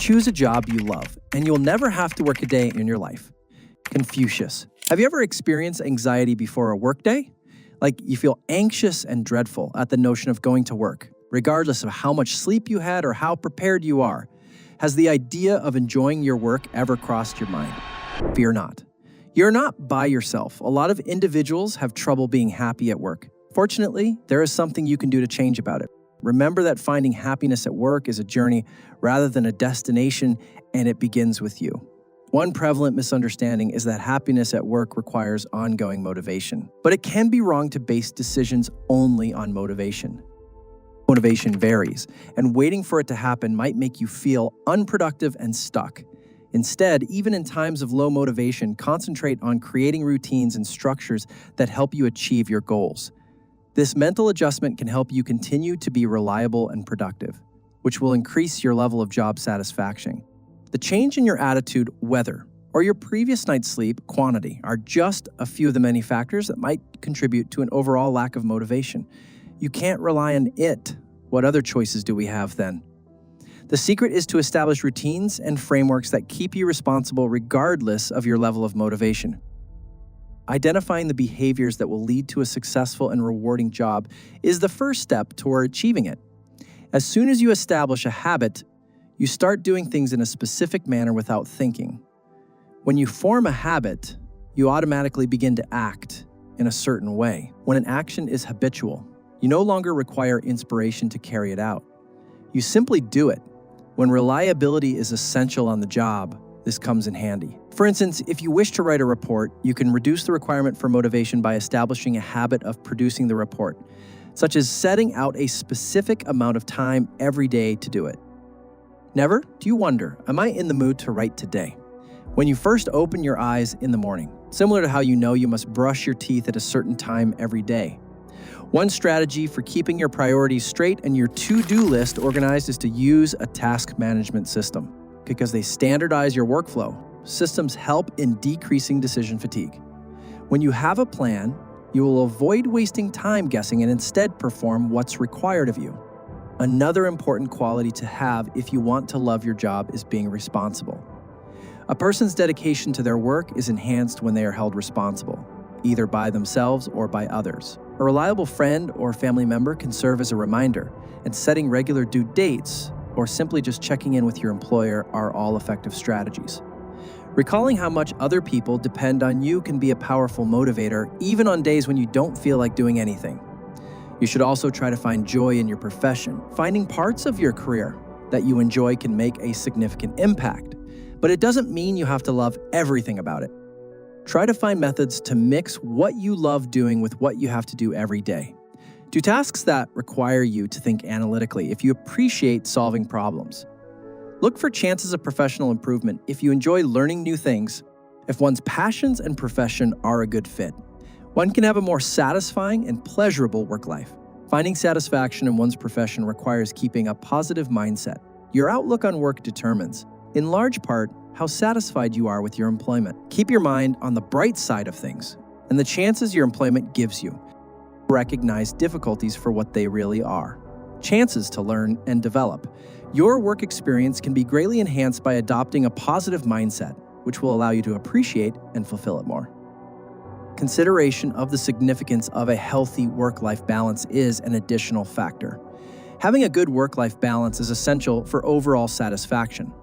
Choose a job you love, and you'll never have to work a day in your life. Confucius. Have you ever experienced anxiety before a workday? Like you feel anxious and dreadful at the notion of going to work, regardless of how much sleep you had or how prepared you are. Has the idea of enjoying your work ever crossed your mind? Fear not. You're not by yourself. A lot of individuals have trouble being happy at work. Fortunately, there is something you can do to change about it. Remember that finding happiness at work is a journey rather than a destination, and it begins with you. One prevalent misunderstanding is that happiness at work requires ongoing motivation. But it can be wrong to base decisions only on motivation. Motivation varies, and waiting for it to happen might make you feel unproductive and stuck. Instead, even in times of low motivation, concentrate on creating routines and structures that help you achieve your goals. This mental adjustment can help you continue to be reliable and productive, which will increase your level of job satisfaction. The change in your attitude, weather, or your previous night's sleep, quantity, are just a few of the many factors that might contribute to an overall lack of motivation. You can't rely on it. What other choices do we have then? The secret is to establish routines and frameworks that keep you responsible regardless of your level of motivation. Identifying the behaviors that will lead to a successful and rewarding job is the first step toward achieving it. As soon as you establish a habit, you start doing things in a specific manner without thinking. When you form a habit, you automatically begin to act in a certain way. When an action is habitual, you no longer require inspiration to carry it out. You simply do it. When reliability is essential on the job, this comes in handy. For instance, if you wish to write a report, you can reduce the requirement for motivation by establishing a habit of producing the report, such as setting out a specific amount of time every day to do it. Never do you wonder, am I in the mood to write today? When you first open your eyes in the morning, similar to how you know you must brush your teeth at a certain time every day. One strategy for keeping your priorities straight and your to-do list organized is to use a task management system. Because they standardize your workflow, systems help in decreasing decision fatigue. When you have a plan, you will avoid wasting time guessing and instead perform what's required of you. Another important quality to have if you want to love your job is being responsible. A person's dedication to their work is enhanced when they are held responsible, either by themselves or by others. A reliable friend or family member can serve as a reminder, and setting regular due dates or simply just checking in with your employer are all effective strategies. Recalling how much other people depend on you can be a powerful motivator, even on days when you don't feel like doing anything. You should also try to find joy in your profession. Finding parts of your career that you enjoy can make a significant impact, but it doesn't mean you have to love everything about it. Try to find methods to mix what you love doing with what you have to do every day. Do tasks that require you to think analytically if you appreciate solving problems. Look for chances of professional improvement if you enjoy learning new things, if one's passions and profession are a good fit. One can have a more satisfying and pleasurable work life. Finding satisfaction in one's profession requires keeping a positive mindset. Your outlook on work determines, in large part, how satisfied you are with your employment. Keep your mind on the bright side of things and the chances your employment gives you. Recognize difficulties for what they really are. Chances to learn and develop. Your work experience can be greatly enhanced by adopting a positive mindset, which will allow you to appreciate and fulfill it more. Consideration of the significance of a healthy work-life balance is an additional factor. Having a good work-life balance is essential for overall satisfaction.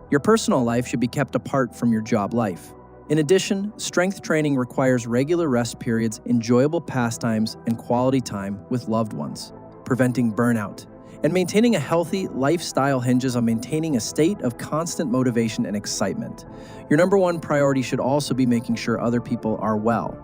Your personal life should be kept apart from your job life. In addition, strength training requires regular rest periods, enjoyable pastimes, and quality time with loved ones, preventing burnout. And maintaining a healthy lifestyle hinges on maintaining a state of constant motivation and excitement. Your number one priority should also be making sure other people are well.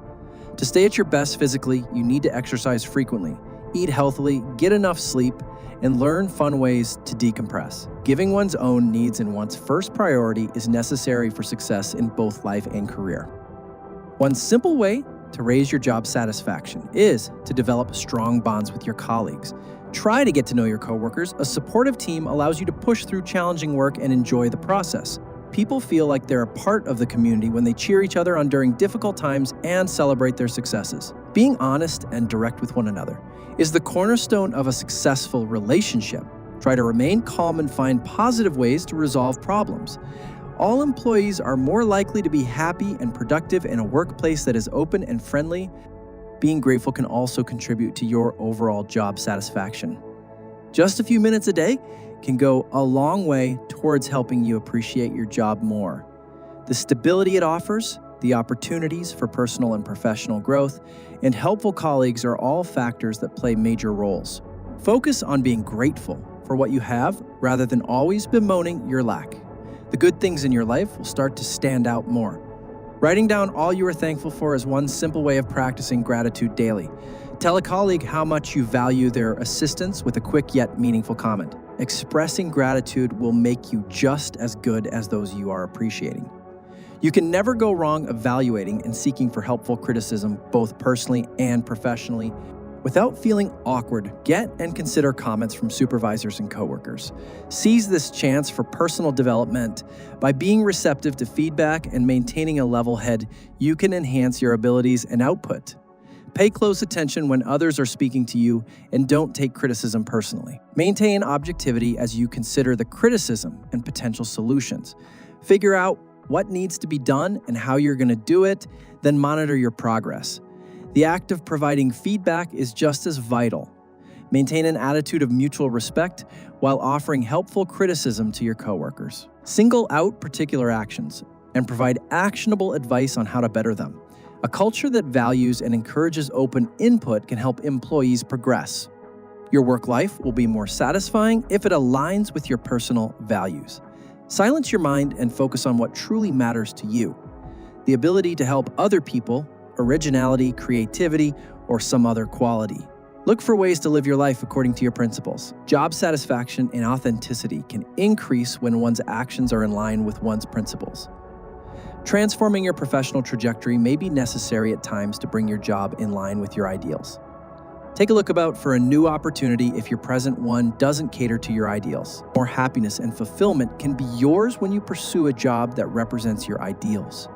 To stay at your best physically, you need to exercise frequently, eat healthily, get enough sleep, and learn fun ways to decompress. Giving one's own needs and one's first priority is necessary for success in both life and career. One simple way to raise your job satisfaction is to develop strong bonds with your colleagues. Try to get to know your coworkers. A supportive team allows you to push through challenging work and enjoy the process. People feel like they're a part of the community when they cheer each other on during difficult times and celebrate their successes. Being honest and direct with one another is the cornerstone of a successful relationship. Try to remain calm and find positive ways to resolve problems. All employees are more likely to be happy and productive in a workplace that is open and friendly. Being grateful can also contribute to your overall job satisfaction. Just a few minutes a day can go a long way towards helping you appreciate your job more. The stability it offers, the opportunities for personal and professional growth, and helpful colleagues are all factors that play major roles. Focus on being grateful for what you have rather than always bemoaning your lack. The good things in your life will start to stand out more. Writing down all you are thankful for is one simple way of practicing gratitude daily. Tell a colleague how much you value their assistance with a quick yet meaningful comment. Expressing gratitude will make you just as good as those you are appreciating. You can never go wrong evaluating and seeking for helpful criticism, both personally and professionally. Without feeling awkward, get and consider comments from supervisors and coworkers. Seize this chance for personal development. By being receptive to feedback and maintaining a level head, you can enhance your abilities and output. Pay close attention when others are speaking to you and don't take criticism personally. Maintain objectivity as you consider the criticism and potential solutions. Figure out what needs to be done and how you're going to do it, then monitor your progress. The act of providing feedback is just as vital. Maintain an attitude of mutual respect while offering helpful criticism to your coworkers. Single out particular actions and provide actionable advice on how to better them. A culture that values and encourages open input can help employees progress. Your work life will be more satisfying if it aligns with your personal values. Silence your mind and focus on what truly matters to you. The ability to help other people, originality, creativity, or some other quality. Look for ways to live your life according to your principles. Job satisfaction and authenticity can increase when one's actions are in line with one's principles. Transforming your professional trajectory may be necessary at times to bring your job in line with your ideals. Take a look about for a new opportunity if your present one doesn't cater to your ideals. More happiness and fulfillment can be yours when you pursue a job that represents your ideals.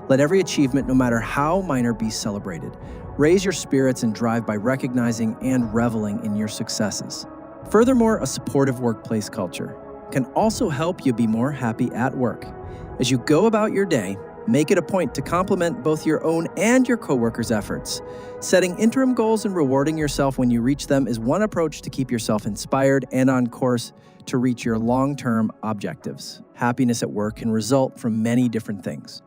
Let every achievement, no matter how minor, be celebrated. Raise your spirits and drive by recognizing and reveling in your successes. Furthermore, a supportive workplace culture can also help you be more happy at work. As you go about your day, make it a point to compliment both your own and your coworkers' efforts. Setting interim goals and rewarding yourself when you reach them is one approach to keep yourself inspired and on course to reach your long-term objectives. Happiness at work can result from many different things.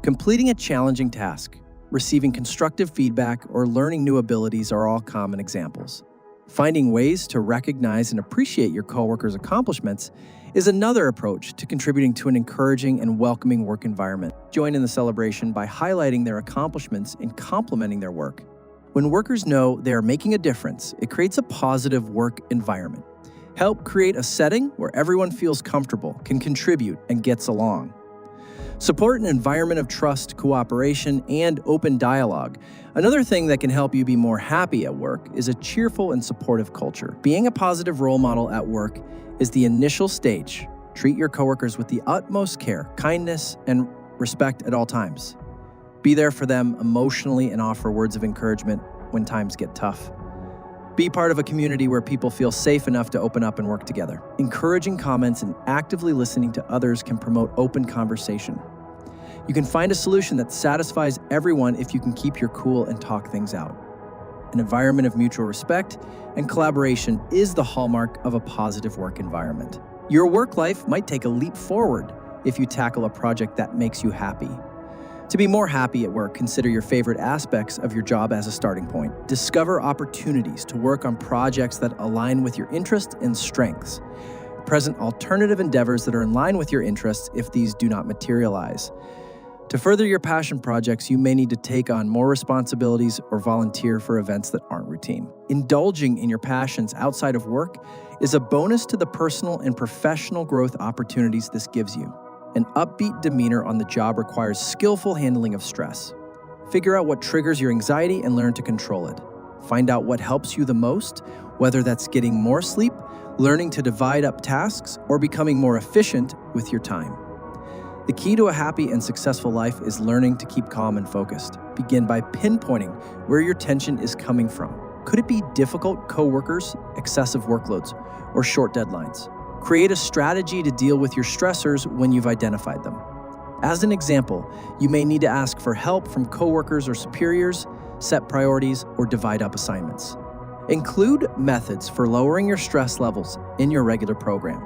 Completing a challenging task, receiving constructive feedback, or learning new abilities are all common examples. Finding ways to recognize and appreciate your coworkers' accomplishments is another approach to contributing to an encouraging and welcoming work environment. Join in the celebration by highlighting their accomplishments and complimenting their work. When workers know they are making a difference, it creates a positive work environment. Help create a setting where everyone feels comfortable, can contribute, and gets along. Support an environment of trust, cooperation, and open dialogue. Another thing that can help you be more happy at work is a cheerful and supportive culture. Being a positive role model at work is the initial stage. Treat your coworkers with the utmost care, kindness, and respect at all times. Be there for them emotionally and offer words of encouragement when times get tough. Be part of a community where people feel safe enough to open up and work together. Encouraging comments and actively listening to others can promote open conversation. You can find a solution that satisfies everyone if you can keep your cool and talk things out. An environment of mutual respect and collaboration is the hallmark of a positive work environment. Your work life might take a leap forward if you tackle a project that makes you happy. To be more happy at work, consider your favorite aspects of your job as a starting point. Discover opportunities to work on projects that align with your interests and strengths. Present alternative endeavors that are in line with your interests if these do not materialize. To further your passion projects, you may need to take on more responsibilities or volunteer for events that aren't routine. Indulging in your passions outside of work is a bonus to the personal and professional growth opportunities this gives you. An upbeat demeanor on the job requires skillful handling of stress. Figure out what triggers your anxiety and learn to control it. Find out what helps you the most, whether that's getting more sleep, learning to divide up tasks, or becoming more efficient with your time. The key to a happy and successful life is learning to keep calm and focused. Begin by pinpointing where your tension is coming from. Could it be difficult coworkers, excessive workloads, or short deadlines? Create a strategy to deal with your stressors when you've identified them. As an example, you may need to ask for help from coworkers or superiors, set priorities, or divide up assignments. Include methods for lowering your stress levels in your regular program.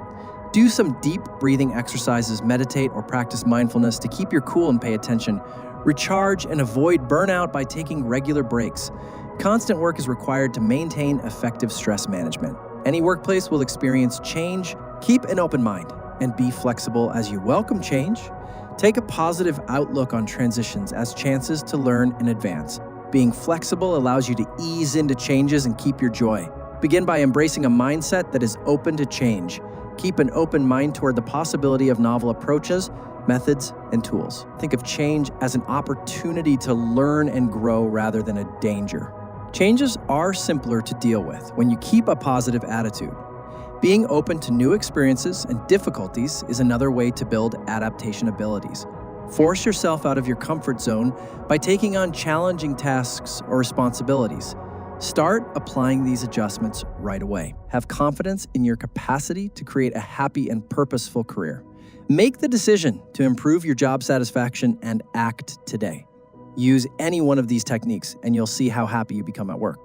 Do some deep breathing exercises, meditate, or practice mindfulness to keep your cool and pay attention. Recharge and avoid burnout by taking regular breaks. Constant work is required to maintain effective stress management. Any workplace will experience change. Keep an open mind and be flexible as you welcome change. Take a positive outlook on transitions as chances to learn and advance. Being flexible allows you to ease into changes and keep your joy. Begin by embracing a mindset that is open to change. Keep an open mind toward the possibility of novel approaches, methods, and tools. Think of change as an opportunity to learn and grow rather than a danger. Changes are simpler to deal with when you keep a positive attitude. Being open to new experiences and difficulties is another way to build adaptation abilities. Force yourself out of your comfort zone by taking on challenging tasks or responsibilities. Start applying these adjustments right away. Have confidence in your capacity to create a happy and purposeful career. Make the decision to improve your job satisfaction and act today. Use any one of these techniques and you'll see how happy you become at work.